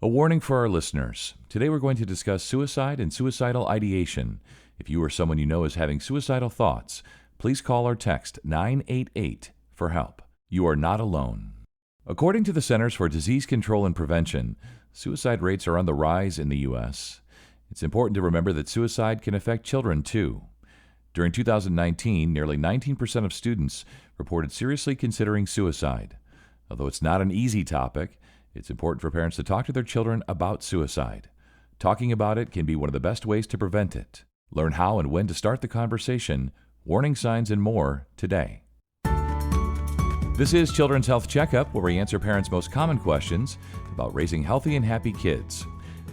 A warning for our listeners. Today we're going to discuss suicide and suicidal ideation. If you or someone you know is having suicidal thoughts, please call or text 988 for help. You are not alone. According to the Centers for Disease Control and Prevention, suicide rates are on the rise in the U.S. It's important to remember that suicide can affect children too. During 2019, nearly 19% of students reported seriously considering suicide. Although it's not an easy topic, it's important for parents to talk to their children about suicide. Talking about it can be one of the best ways to prevent it. Learn how and when to start the conversation, warning signs, and more today. This is Children's Health Checkup, where we answer parents' most common questions about raising healthy and happy kids.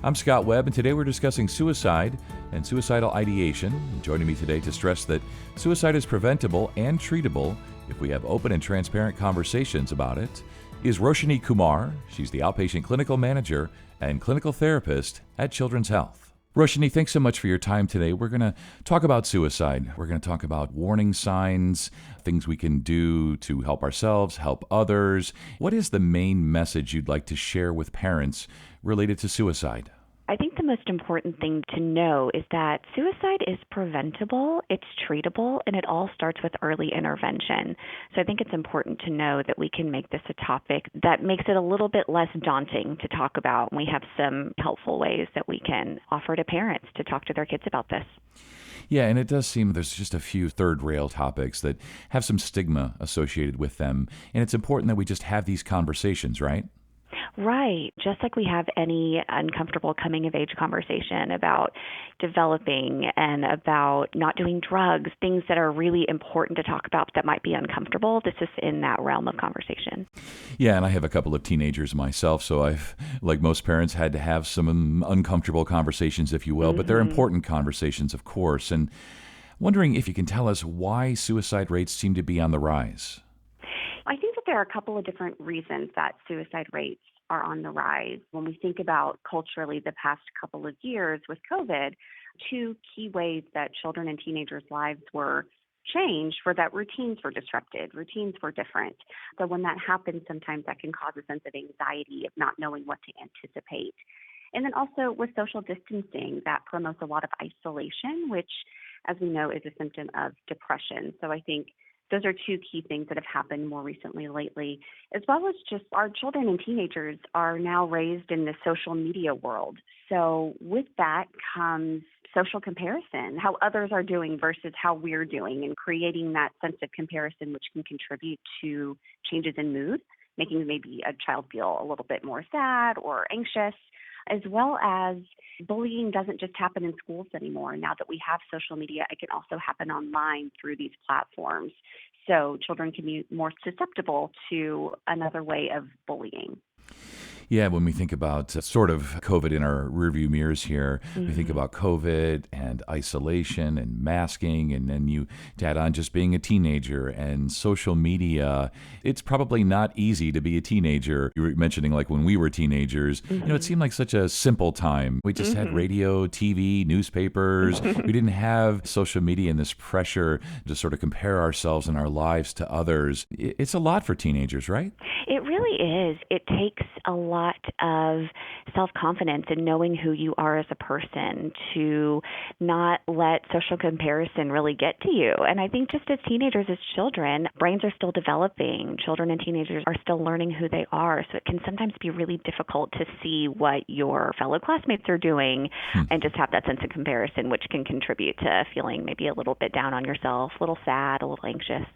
I'm Scott Webb, and today we're discussing suicide and suicidal ideation. And joining me today to stress that suicide is preventable and treatable if we have open and transparent conversations about it is Roshini Kumar. She's the outpatient clinical manager and clinical therapist at Children's Health. Roshini, thanks so much for your time today. We're going to talk about suicide. We're going to talk about warning signs, things we can do to help ourselves, help others. What is the main message you'd like to share with parents related to suicide? I think the most important thing to know is that suicide is preventable, it's treatable, and it all starts with early intervention. So I think it's important to know that we can make this a topic that makes it a little bit less daunting to talk about. We have some helpful ways that we can offer to parents to talk to their kids about this. Yeah, and it does seem there's just a few third-rail topics that have some stigma associated with them, and it's important that we just have these conversations, right? Right. Just like we have any uncomfortable coming of age conversation about developing and about not doing drugs, things that are really important to talk about that might be uncomfortable. This is in that realm of conversation. Yeah, and I have a couple of teenagers myself, so I've, like most parents, had to have some uncomfortable conversations, if you will, but they're important conversations, of course. And wondering if you can tell us why suicide rates seem to be on the rise. I think that there are a couple of different reasons that suicide rates are on the rise. When we think about culturally the past couple of years with COVID, two key ways that children and teenagers' lives were changed were that routines were disrupted, routines were different. So when that happens, sometimes that can cause a sense of anxiety of not knowing what to anticipate. And then also with social distancing, that promotes a lot of isolation, which, as we know, is a symptom of depression. So I think those are two key things that have happened more recently lately, as well as just our children and teenagers are now raised in the social media world. So with that comes social comparison, how others are doing versus how we're doing, and creating that sense of comparison, which can contribute to changes in mood, making maybe a child feel a little bit more sad or anxious, as well as bullying doesn't just happen in schools anymore. Now that we have social media, it can also happen online through these platforms. So children can be more susceptible to another way of bullying. Yeah, when we think about sort of COVID in our rearview mirrors here, we think about COVID and isolation and masking, and then you add on just being a teenager and social media. It's probably not easy to be a teenager. You were mentioning like when we were teenagers, it seemed like such a simple time. We just had radio, TV, newspapers. We didn't have social media and this pressure to sort of compare ourselves and our lives to others. It's a lot for teenagers, right? It really is. It takes a lot of self-confidence in knowing who you are as a person to not let social comparison really get to you. And I think just as teenagers, as children, brains are still developing. Children and teenagers are still learning who they are. So it can sometimes be really difficult to see what your fellow classmates are doing and just have that sense of comparison, which can contribute to feeling maybe a little bit down on yourself, a little sad, a little anxious.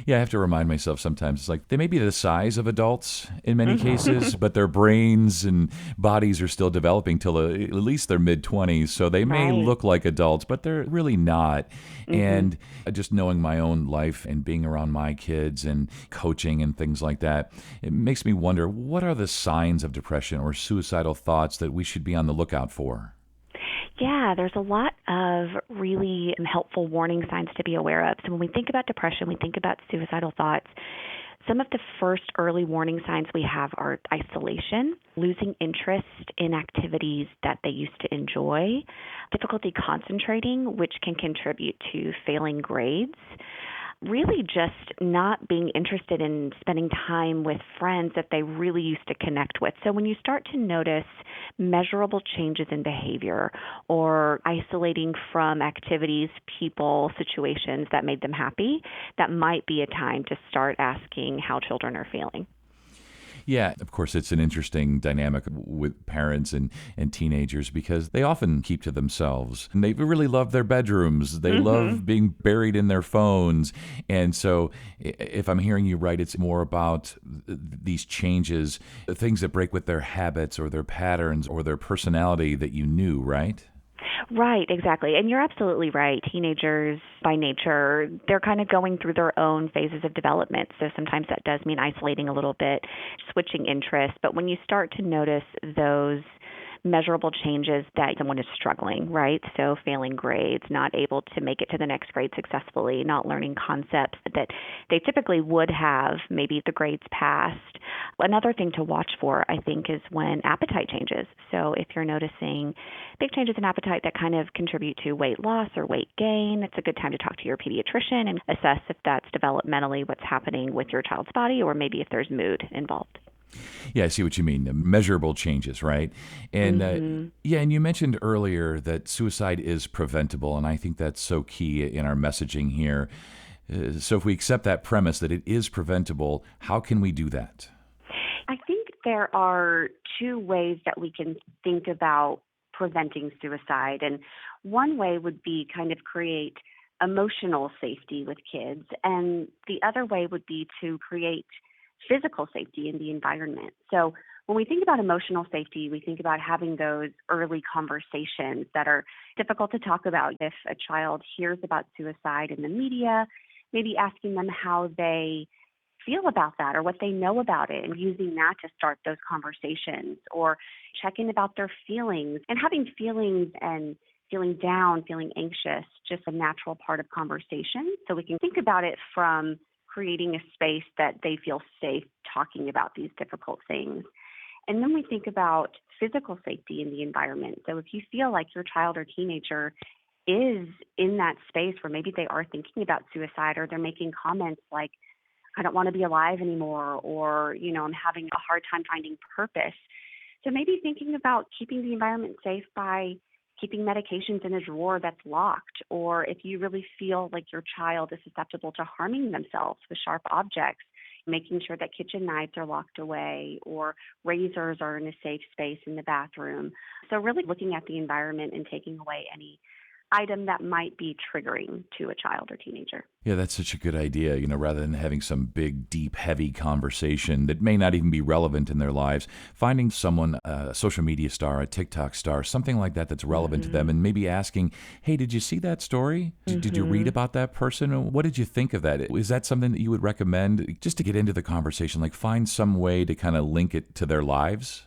Yeah, I have to remind myself sometimes, it's like they may be the size of adults in many cases, but their brains and bodies are still developing till at least their mid-20s. So they may Right. look like adults, but they're really not. And just knowing my own life and being around my kids and coaching and things like that, it makes me wonder, what are the signs of depression or suicidal thoughts that we should be on the lookout for? Yeah, there's a lot of really helpful warning signs to be aware of. So when we think about depression, we think about suicidal thoughts. Some of the first early warning signs we have are isolation, losing interest in activities that they used to enjoy, difficulty concentrating, which can contribute to failing grades, really just not being interested in spending time with friends that they really used to connect with. So when you start to notice measurable changes in behavior or isolating from activities, people, situations that made them happy, that might be a time to start asking how children are feeling. Yeah, of course, it's an interesting dynamic with parents and teenagers because they often keep to themselves. And they really love their bedrooms. They love being buried in their phones. And so, if I'm hearing you right, it's more about these changes, things that break with their habits or their patterns or their personality that you knew, right? Right, exactly. And you're absolutely right. Teenagers, by nature, they're kind of going through their own phases of development. So sometimes that does mean isolating a little bit, switching interests. But when you start to notice those measurable changes that someone is struggling, right? So failing grades, not able to make it to the next grade successfully, not learning concepts that they typically would have, maybe the grades passed. Another thing to watch for, I think, is when appetite changes. So if you're noticing big changes in appetite that kind of contribute to weight loss or weight gain, it's a good time to talk to your pediatrician and assess if that's developmentally what's happening with your child's body or maybe if there's mood involved. Yeah, I see what you mean. Measurable changes, right? And yeah, and you mentioned earlier that suicide is preventable, and I think that's so key in our messaging here. So if we accept that premise that it is preventable, how can we do that? I think there are two ways that we can think about preventing suicide. And one way would be kind of create emotional safety with kids, and the other way would be to create physical safety in the environment. So when we think about emotional safety, we think about having those early conversations that are difficult to talk about. If a child hears about suicide in the media, maybe asking them how they feel about that or what they know about it and using that to start those conversations, or checking about their feelings. And having feelings and feeling down, feeling anxious, just a natural part of conversation. So we can think about it from creating a space that they feel safe talking about these difficult things. And then we think about physical safety in the environment. So if you feel like your child or teenager is in that space where maybe they are thinking about suicide, or they're making comments like, I don't want to be alive anymore, or, I'm having a hard time finding purpose. So maybe thinking about keeping the environment safe by keeping medications in a drawer that's locked, or if you really feel like your child is susceptible to harming themselves with sharp objects, making sure that kitchen knives are locked away or razors are in a safe space in the bathroom. So really looking at the environment and taking away any item that might be triggering to a child or teenager. Yeah, that's such a good idea, rather than having some big, deep, heavy conversation that may not even be relevant in their lives, finding someone, a social media star, a TikTok star, something like that that's relevant to them, and maybe asking, hey, did you see that story? Did you read about that person? What did you think of that? Is that something that you would recommend just to get into the conversation, like find some way to kind of link it to their lives?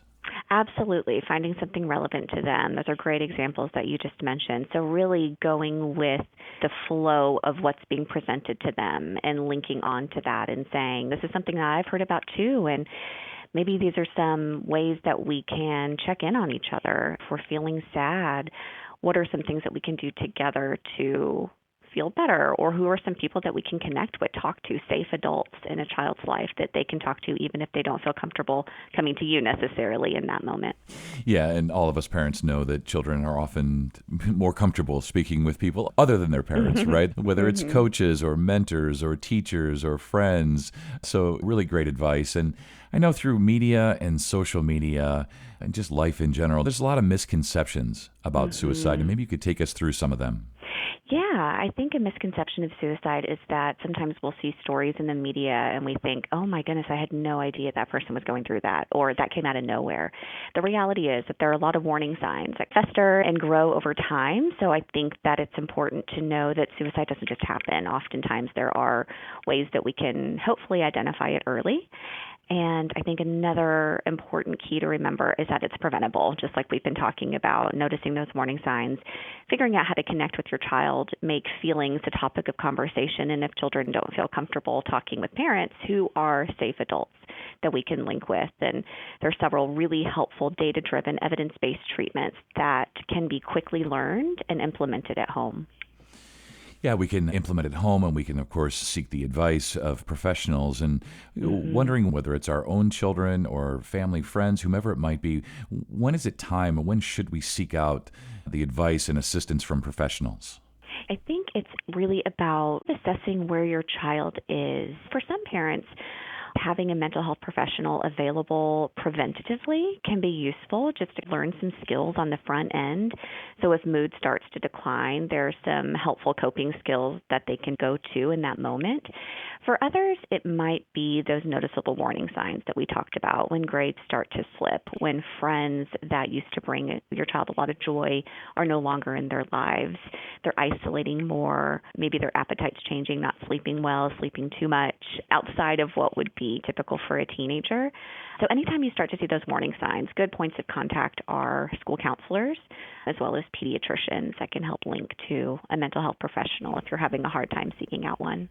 Absolutely. Finding something relevant to them. Those are great examples that you just mentioned. So really going with the flow of what's being presented to them and linking on to that and saying, this is something that I've heard about too. And maybe these are some ways that we can check in on each other. If we're feeling sad, what are some things that we can do together to feel better? Or who are some people that we can connect with, talk to, safe adults in a child's life that they can talk to even if they don't feel comfortable coming to you necessarily in that moment? Yeah, and all of us parents know that children are often more comfortable speaking with people other than their parents, right? Whether it's coaches or mentors or teachers or friends. So really great advice. And I know through media and social media and just life in general, there's a lot of misconceptions about suicide, and maybe you could take us through some of them. Yeah, I think a misconception of suicide is that sometimes we'll see stories in the media and we think, oh my goodness, I had no idea that person was going through that, or that came out of nowhere. The reality is that there are a lot of warning signs that fester and grow over time. So I think that it's important to know that suicide doesn't just happen. Oftentimes there are ways that we can hopefully identify it early. And I think another important key to remember is that it's preventable, just like we've been talking about, noticing those warning signs, figuring out how to connect with your child, make feelings a topic of conversation, and if children don't feel comfortable talking with parents who are safe adults that we can link with. And there are several really helpful data-driven, evidence-based treatments that can be quickly learned and implemented at home. Yeah, we can implement at home, and we can, of course, seek the advice of professionals. And wondering whether it's our own children or family, friends, whomever it might be, when is it time, and when should we seek out the advice and assistance from professionals? I think it's really about assessing where your child is. For some parents, having a mental health professional available preventatively can be useful just to learn some skills on the front end. So if mood starts to decline, there's some helpful coping skills that they can go to in that moment. For others, it might be those noticeable warning signs that we talked about, when grades start to slip, when friends that used to bring your child a lot of joy are no longer in their lives. They're isolating more. Maybe their appetite's changing, not sleeping well, sleeping too much, outside of what would be typical for a teenager. So anytime you start to see those warning signs, good points of contact are school counselors as well as pediatricians that can help link to a mental health professional if you're having a hard time seeking out one.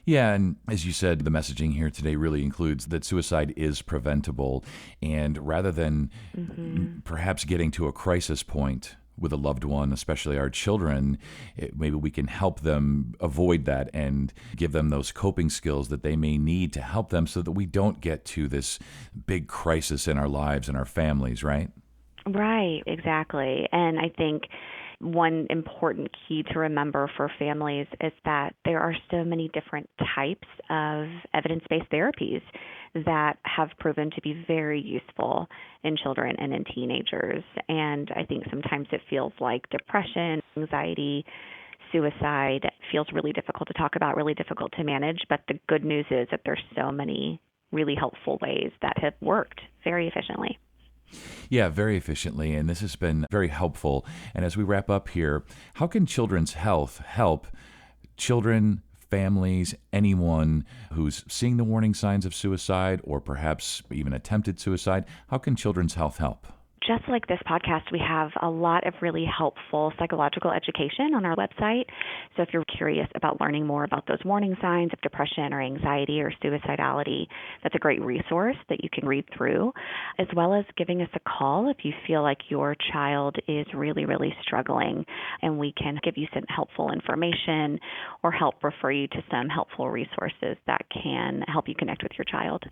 Yeah, and as you said, the messaging here today really includes that suicide is preventable. And rather than perhaps getting to a crisis point with a loved one, especially our children, maybe we can help them avoid that and give them those coping skills that they may need to help them so that we don't get to this big crisis in our lives and our families, right? Right, exactly. And I think one important key to remember for families is that there are so many different types of evidence-based therapies that have proven to be very useful in children and in teenagers. And I think sometimes it feels like depression, anxiety, suicide feels really difficult to talk about, really difficult to manage. But the good news is that there's so many really helpful ways that have worked very efficiently. Yeah, very efficiently, and this has been very helpful. And as we wrap up here, how can Children's Health help children, families, anyone who's seeing the warning signs of suicide or perhaps even attempted suicide? How can Children's Health help? Just like this podcast, we have a lot of really helpful psychological education on our website. So if you're curious about learning more about those warning signs of depression or anxiety or suicidality, that's a great resource that you can read through, as well as giving us a call if you feel like your child is really, really struggling, and we can give you some helpful information or help refer you to some helpful resources that can help you connect with your child.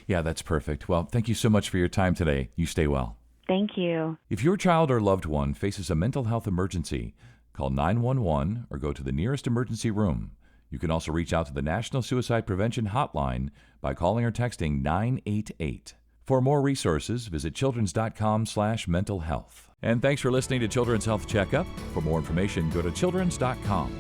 Yeah, that's perfect. Well, thank you so much for your time today. You stay well. Thank you. If your child or loved one faces a mental health emergency, call 911 or go to the nearest emergency room. You can also reach out to the National Suicide Prevention Hotline by calling or texting 988. For more resources, visit childrens.com/mental health. And thanks for listening to Children's Health Checkup. For more information, go to childrens.com.